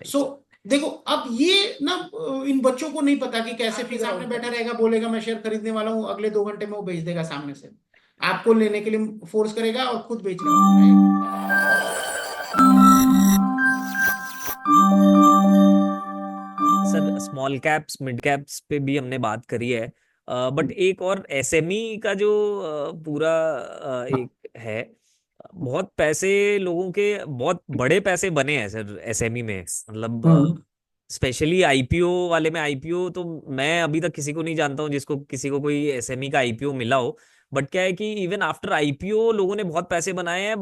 सो देखो, अब ये ना इन बच्चों को नहीं पता कि कैसे फिगर सामने बैठा रहेगा, बोलेगा मैं शेयर खरीदने वाला हूँ, अगले 2 घंटे में वो बेच देगा सामने से, आपको लेने के लिए फोर्स करेगा और खुद बेच रहा होगा, sir small caps mid caps पे भी हमने बात करी है, बट एक और एसएमई का जो पूरा एक है, बहुत पैसे लोगों के बहुत बड़े पैसे बने हैं सर एसएमई में, मतलब राइट। स्पेशली आईपीओ वाले में। आईपीओ तो मैं अभी तक किसी को नहीं जानता हूँ जिसको किसी को कोई एसएमई का आईपीओ मिला हो, बट क्या है कि इवन आफ्टर आईपीओ लोगों ने बहुत पैसे बनाए हैं,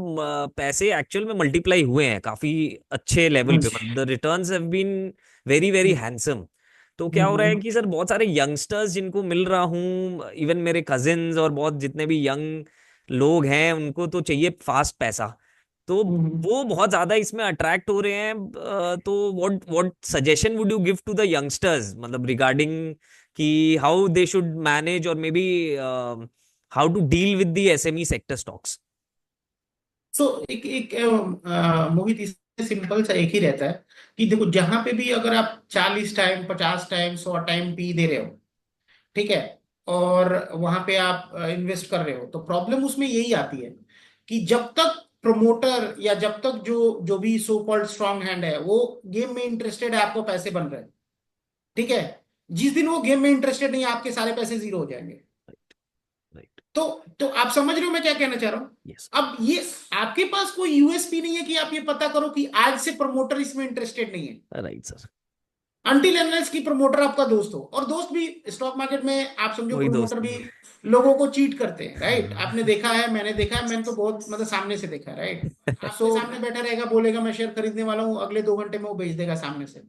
पैसे एक्चुअल में मल्टीप्लाई हुए हैं काफी अच्छे लेवल पे, मतलब the returns have been very very handsome. तो क्या हो रहा है कि सर बहुत सारे यंगस्टर्स जिनको मिल रहा हूँ, इवन मेरे कजिन्स और बहुत जितने भी यंग लोग हैं, उनको तो चाहिए फास्ट पैसा, तो वो बहुत ज्यादा इसमें अट्रैक्ट हो रहे हैं। तो what what suggestion would you give to the youngsters, मतलब रिगार्डिंग कि हाउ दे शुड मैनेज और maybe how to deal with the SME sector stocks? So एक एक मोहित, इससे सिंपल सा एक ही रहता है कि देखो, जहां पे भी अगर आप 40 टाइम, 50 टाइम, 100 टाइम पी दे रहे हो, ठीक है, और वहां पे आप इन्वेस्ट कर रहे हो, तो प्रॉब्लम उसमें यही आती है कि जब तक प्रमोटर या जब तक जो जो भी सो कॉल्ड स्ट्रॉन्ग हैंड है वो गेम में इंटरेस्टेड है, आपको पैसे बन रहे हैं, ठीक है, जिस दिन वो गेम में इंटरेस्टेड नहीं है, आपके सारे पैसे जीरो हो जाएंगे। Right, right. तो आप समझ रहे हो मैं क्या कहना चाह रहा हूं? यस। अब ये आपके पास कोई यूएसपी नहीं है कि आप ये पता करो कि आज से प्रमोटर इसमें इंटरेस्टेड नहीं है, राइट सर। अनटिल अनलेस की प्रमोटर आपका दोस्त हो, और दोस्त भी स्टॉक मार्केट में आप समझो कोई दोस्त प्रमोटर भी नहीं लोगों को चीट करते हैं, राइट? आपने है। देखा है, मैंने देखा है, मैंने तो बहुत मतलब सामने से देखा है, राइट? आपके सामने बैठा रहेगा, बोलेगा मैं शेयर खरीदने वाला हूँ, अगले 2 घंटे में वो बेच देगा सामने से,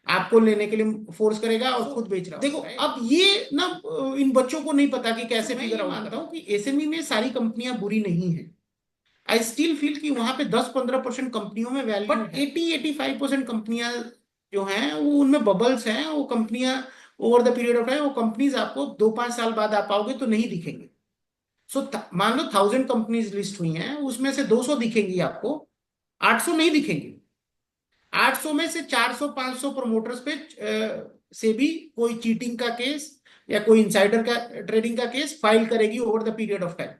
आपको लेने के लिए फोर्स करेगा और खुद बेच रहा होगा। देखो, अब ये ना इन बच्चों को नहीं पता कि कैसे फिगर आउट। मानता हूँ कि एसएमई में सारी कंपनियां बुरी नहीं है, आई स्टिल फील कि वहां पे 10-15% कंपनियों में वैल्यू, बट 80-85% कंपनियां जो हैं वो उनमें बबल्स हैं, वो कंपनियां over the period of time, वो कंपनीज आपको 2-5 साल बाद आ पाओगे तो नहीं दिखेंगे। सो मान लो 1000 कंपनीज लिस्ट हुई हैं, उसमें से 200 दिखेंगी आपको, 800 नहीं दिखेंगी। 800 में से 400-500 प्रमोटर्स पे से भी कोई चीटिंग का केस या कोई इंसाइडर का ट्रेडिंग का केस फाइल करेगी over the period of time,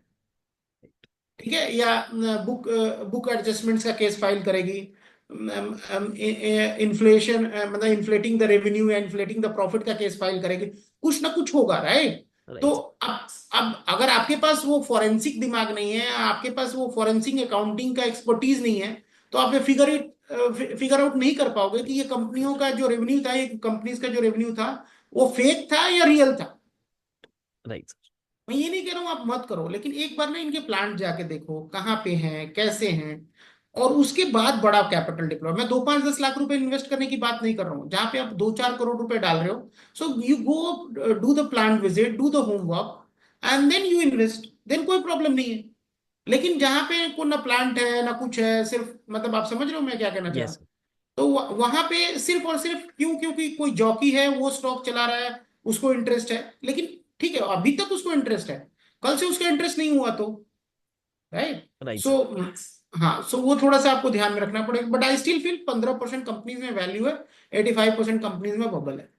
ठीक है, या बुक बुक एडजस्टमेंट्स का केस फाइल करेगी, इन्फ्लेशन मतलब इन्फ्लेटिंग द रेवेन्यू या इन्फ्लेटिंग द प्रॉफिट का केस फाइल करेगी, कुछ ना कुछ होगा, राइट? तो राइट। अब अगर आपके पास वो फॉरेंसिक दिमाग नहीं है, आपके पास वो फॉरेंसिक अकाउंटिंग का एक्सपर्टीज नहीं है, तो आप ये फिगर आउट नहीं कर पाओगे कि ये कंपनियों का जो रेवेन्यू था, ये कंपनीज का जो रेवेन्यू था, वो फेक था या रियल था। राइट। मैं ये नहीं कह रहा हूं आप मत करो, लेकिन एक बार ना इनके प्लांट जाके देखो कहाँ पे हैं, कैसे हैं, और उसके बाद बड़ा कैपिटल डिप्लॉय। मैं 2-5-10 लाख रुपए इन्वेस्ट करने की बात नहीं कर रहा हूँ, जहां पे आप 2-4 करोड़ रुपए डाल रहे हो, so you go do the plant visit, do the homework, and then you invest, then कोई प्रॉब्लम नहीं है। लेकिन जहां पे को ना प्लांट है ना कुछ है, सिर्फ मतलब आप समझ रहे हो मैं क्या कहना चाह रहा यस। हूँ? तो वहां पे सिर्फ और सिर्फ क्यों? क्योंकि कोई जॉकी है, वो स्टॉक चला रहा है, उसको इंटरेस्ट है, लेकिन ठीक है, अभी तक उसको इंटरेस्ट है, कल से उसका इंटरेस्ट नहीं हुआ तो, राइट? Right so sir. हाँ, सो वो थोड़ा सा आपको ध्यान में रखना पड़ेगा, but I still feel 15% companies में वैल्यू है, 85% कंपनीज में बबल है।